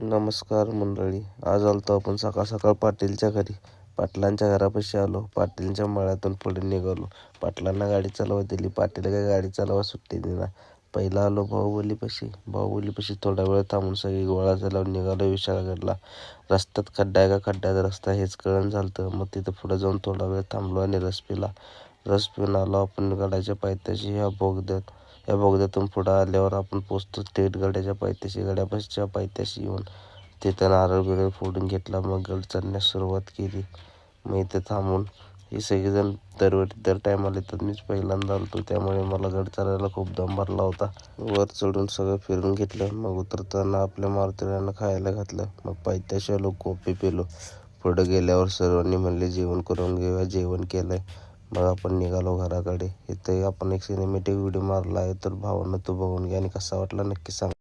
नमस्कार मंडळी. आज आलतो आपण सकाळ सकाळ पाटीलच्या घरी. पाटलांच्या घरापाशी आलो. पाटीलच्या मळ्यातून पुढे निघालो. पाटलांना गाडी चालवा दिली. पाटील काय गाडी चालवा सुट्टी दिला. पहिला आलो बाहुबलीपाशी थोडा वेळ थांबून सगळी गोळा झाल्यावर निघालो विशाळगडला. रस्त्यात खड्डा आहे का खड्ड्याचा रस्ता हेच कळण झालं. मग तिथं पुढे जाऊन थोडा वेळ थांबलो आणि रस पिला. रस पिऊन आलो आपण गडाच्या पायथ्याशी. या बोगद्यातून पुढे आल्यावर आपण पोचतो थेट गडाच्या पायथ्याशी. गडाच्या पायथ्याशी येऊन तिथं नारळ बिरळ फोडून घेतला. मग गड चढण्यास सुरुवात केली. मग इथे थांबून हे सगळेजण दर टायमाला येतात. मीच पहिल्यांदा आलतो त्यामुळे मला गड चढायला खूप दम भरला होता. वर चढून सगळं फिरून घेतलं. मग उतरताना आपल्या मारुतीरायांना खायला घातलं. मग पायथ्याशी आलो, कॉफी पिलो. पुढे गेल्यावर सर्वांनी म्हणले जेवण करून घेऊया. जेवण केलंय. मग आपण निघालो घराकडे. इथे आपण एक सिनेमॅटिक व्हिडिओ मारला आहे, तर भावांनो तो बघून घ्या आणि कसा वाटला नक्की सांगा.